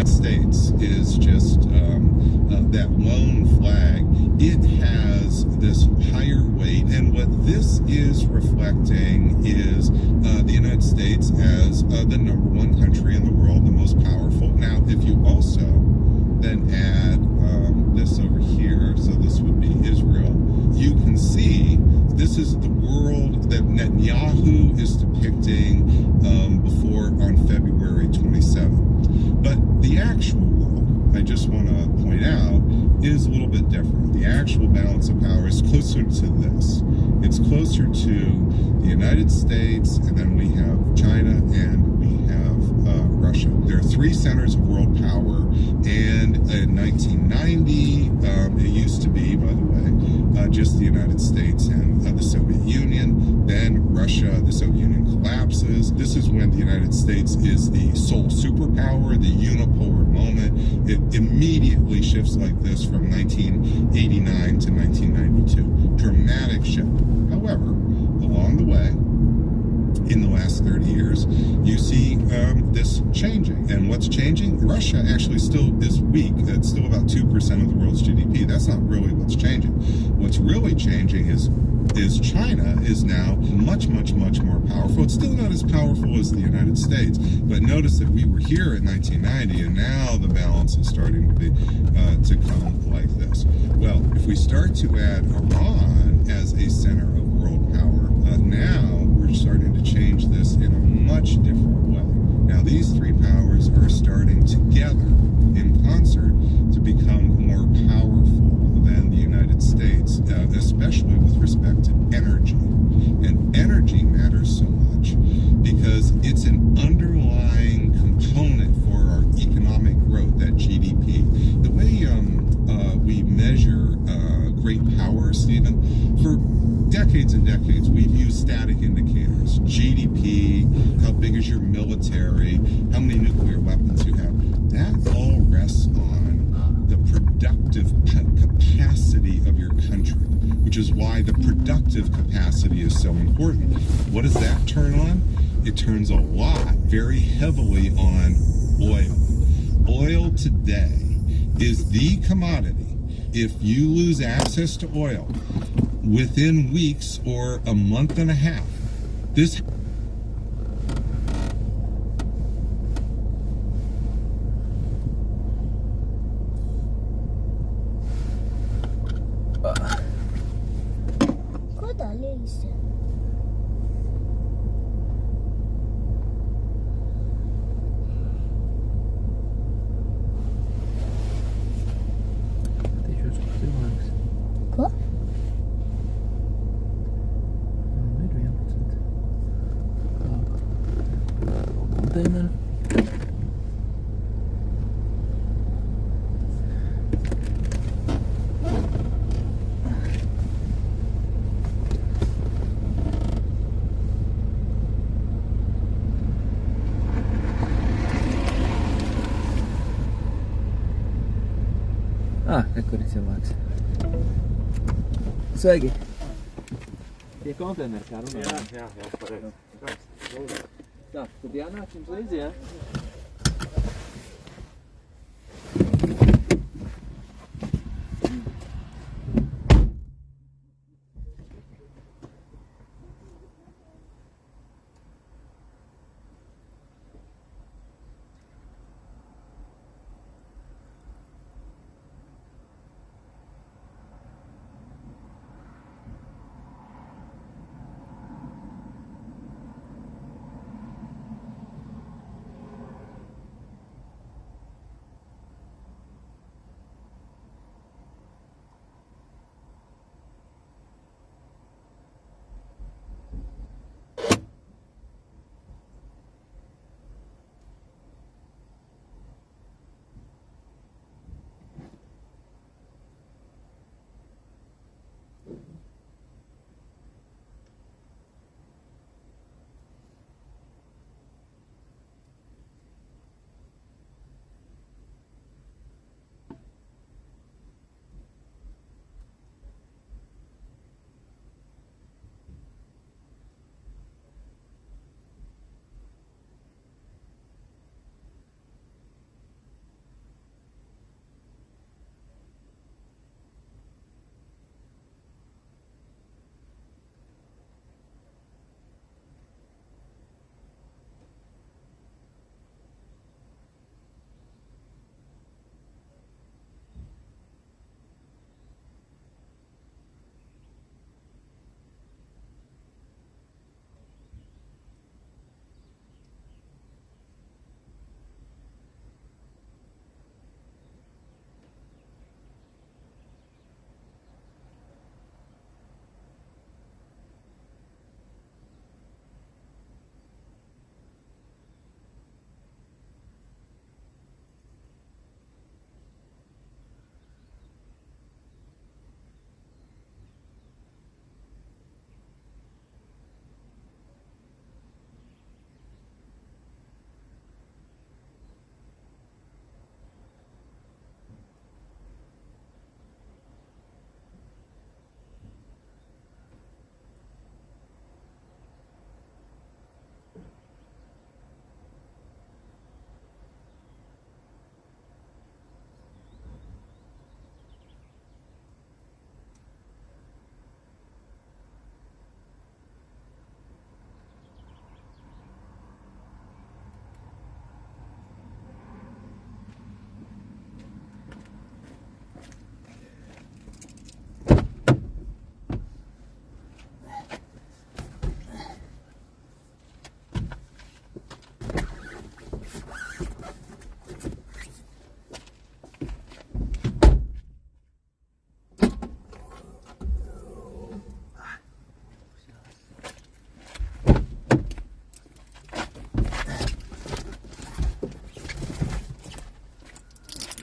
States is just that lone flag. It has this higher weight, and what this is reflecting is the United States as the #1 country in the world, the most powerful. Now, if you also then add this over here, so this would be Israel, you can see this is the world that Netanyahu is depicting before on February 27th. But the actual world, I just want to point out, is a little bit different. The actual balance of power is closer to this. It's closer to the United States, and then we have China, and we have Russia. There are three centers of world power, and in 1990, it used to be, by the way, just the United States and the Soviet Union. Then Russia, the Soviet Union collapses. This is when the United States is the sole superpower, the unipolar moment. It immediately shifts like this from 1989 to 1992. Dramatic shift. However, along the way, in the last 30 years, you see this changing. And what's changing? Russia actually still is weak. It's still about 2% of the world's GDP. That's not really what's changing. What's really changing is China is now much, much, much more powerful. It's still not as powerful as the United States, but notice that we were here in 1990, and now the balance is starting to be to come like this. Well, if we start to add Iran as a center of world power, now we're starting to change this in a much different way. Now, these three powers are starting together in concert to become more powerful than the United States, especially with respect to energy. And energy matters so much because it's an underlying component for our economic growth, that GDP. The way we measure great power, Stephen, for decades and decades, we've used static indicators. GDP, how big is your military, how many nuclear weapons you have. That all rests on the productive capacity of your country, which is why the productive capacity is so important. What does that turn on? It turns a lot, very heavily on oil. Oil today is the commodity. If you lose access to oil within weeks or a month and a half, this kur ir cilvēks. Sveiki! Tie konteineri kā runājam? Jā, pareizi. Tā, tad jānāk jums līdzi, jā?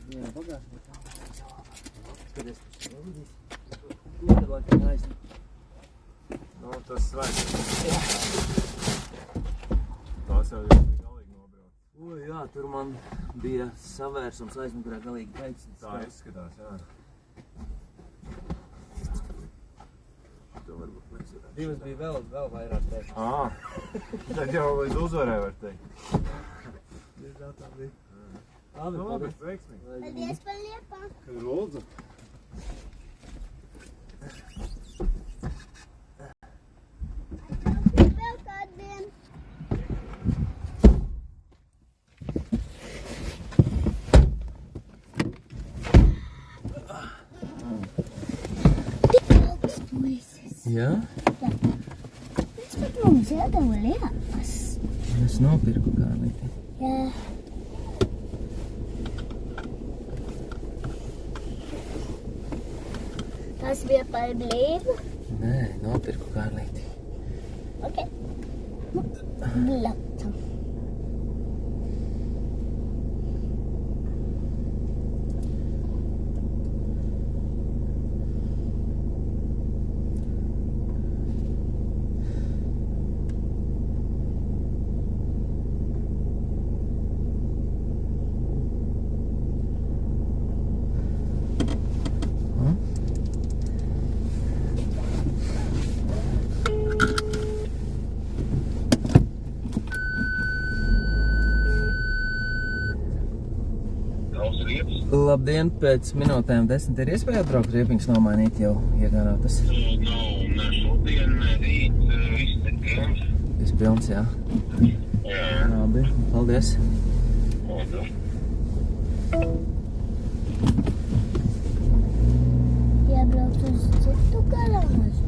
Jā, pagājuši. Skaties, kas nevidīs. Ļoti laikam aizne. Nu, tas svēts. Jā. Tās jau galīgi nobrauc. Jā, tur man bija savērsums aizmugurē galīgi teicis. Tā izskatās, jā. To varbūt mēs varētu. Divas bija vēl vairāk teikt. Tad jau līdz uzvarē var teikt. Tā tā bija. Labi, paldies. Veiksmīgi. Paldies par liepām. Kad lūdzu. Vēl kādien. Tik augsts puisis. Jā? Jā. Viņš pat mums iedeva liepas. Es nopirku kālīti. Jā. Tas bija par blīvu. Nē, nopirku kālīti. Ok. Glata. Labdien, pēc minūtēm 10 ir iespēja atbraukt riepiņas nomainīt jau iegādātas? Ne šodien, ne rīt, viss ir pilns. Viss pilns, jā. Jā. Labi, paldies. Paldies. Jābrauc uz citu garāžu.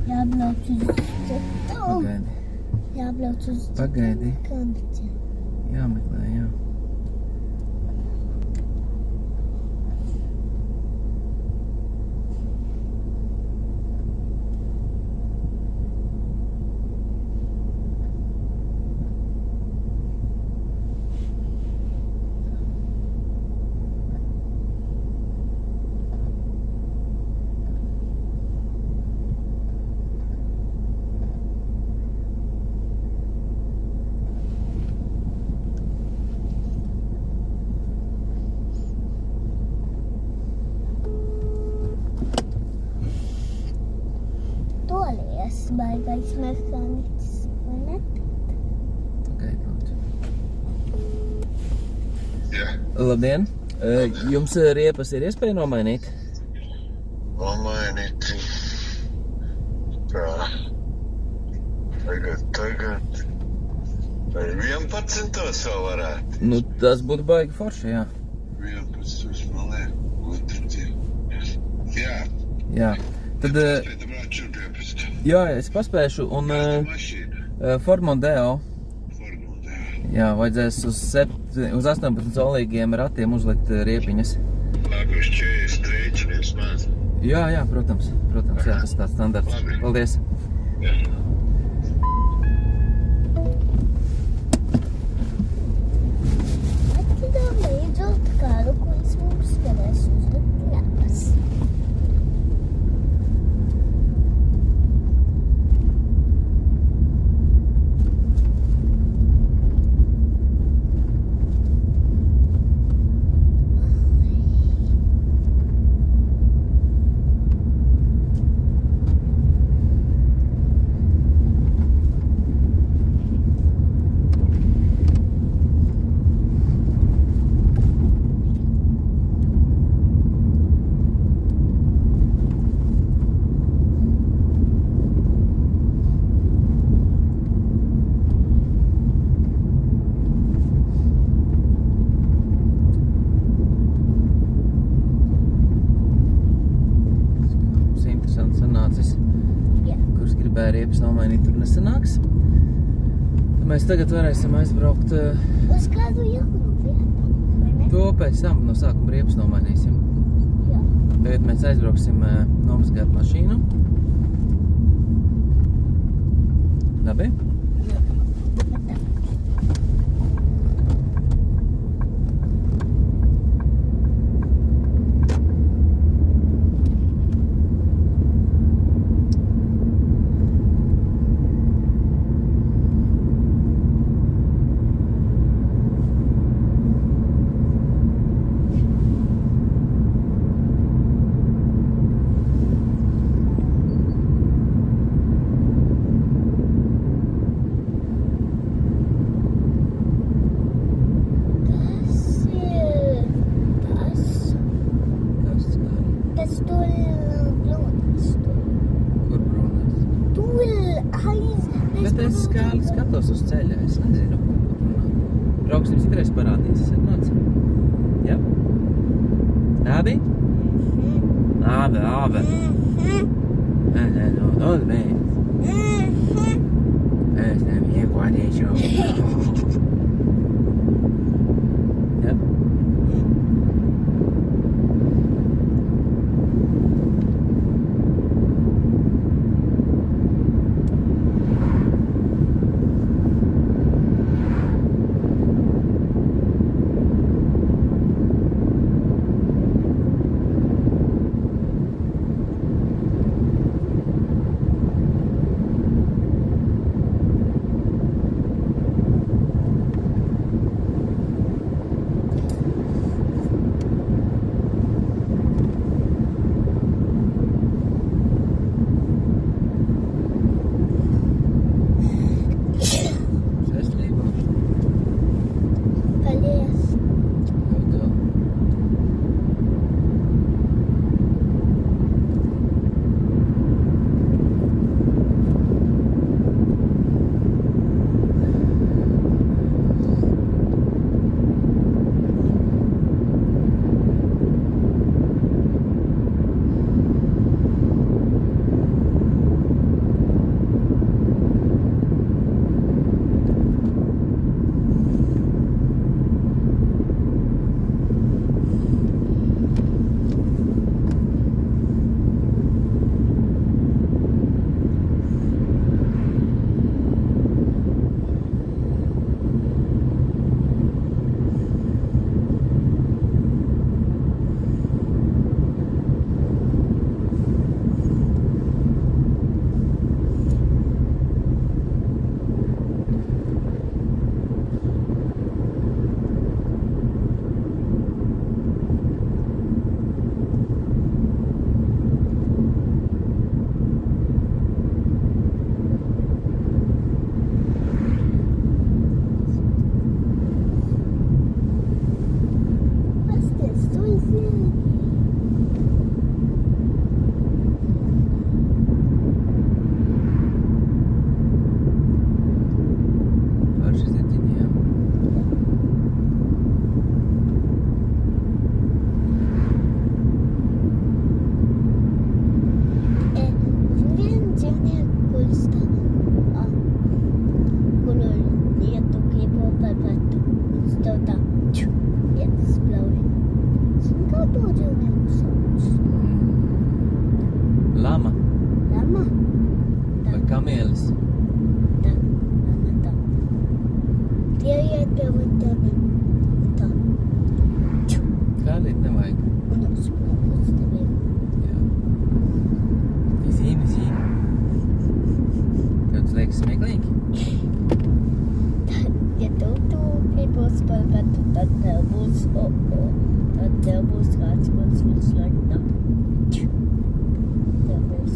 Jābrauc uz citu. Pagaidi. Jābrauc uz citu. Pagaidi. Kanti. Jāmeklē, jā. Baigais mehāniķis, vai ne? Pagaidi, lūdzu. Jā. Labdien! Jums riepas ir iespēja nomainīt? Nomainīt. Tā. Tagad. Vai 11. vēl varētu? Nu, tas būtu baigi forši, jā. 11. man liek. Jā. Jā. Tad, jā, es paspēšu un Ford Mondeo. Jā, vajadzēs uz 18 olīgiem ratiem uzlikt riepiņas. Labi, uz 40 rēķinies maz. Jā, protams, jā, tas tāds standarts. Labi. Paldies. Jā. Atvedām līdzi kādu, ko es mums varēs uzlikt liepas. Riepas nomainīt tur nesanāks. Mēs tagad varēsim aizbraukt Uz kādu jaunu vietu, vai ne? to pēc tam no sākuma riepas nomainīsim. Jā. Tagad mēs aizbrauksim nomazgāt mašīnu. Labi? Sarunāts? Jā? Labi? Labi. Nē, es tevi iekodīšu. Jā?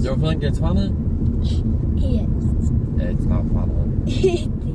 You ever think it's funny? Yes. It's not funny. It is.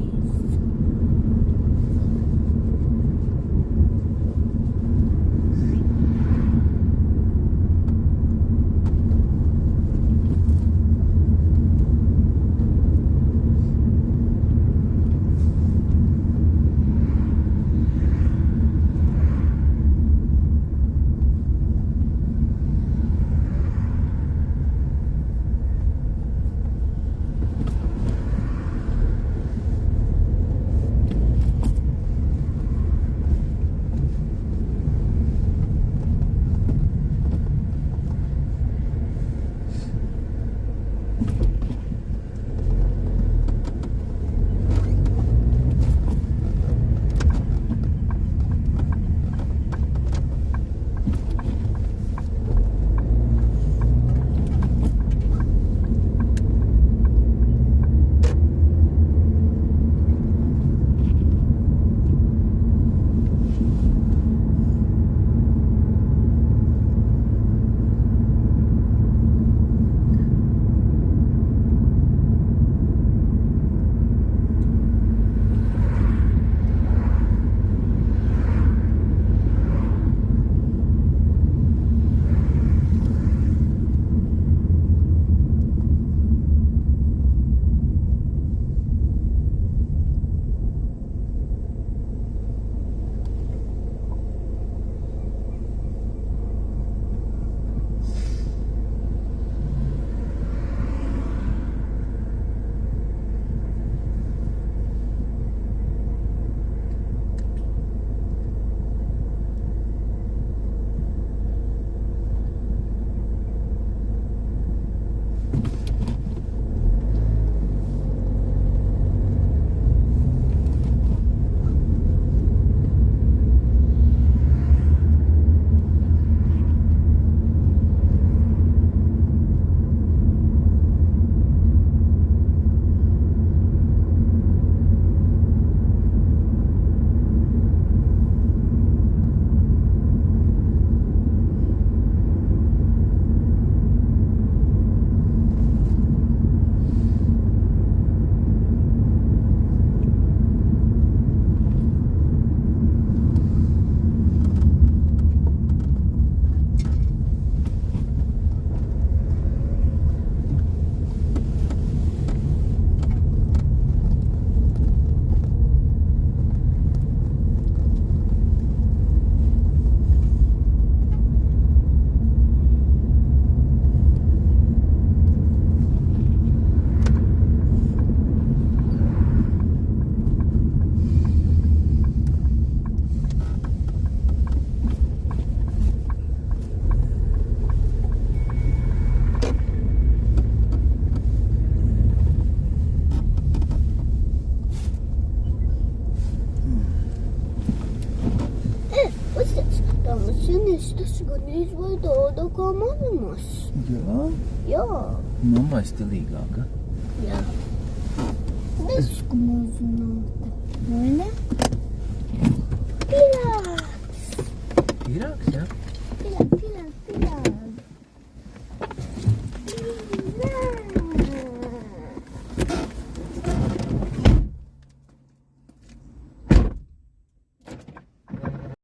Ines, tas gandrīz vai tāda kā mammas. Jā? Jā, Mamma stilīgāka. jā. Desku mazināta, vai ne? Pirāts. Pirāks, jā?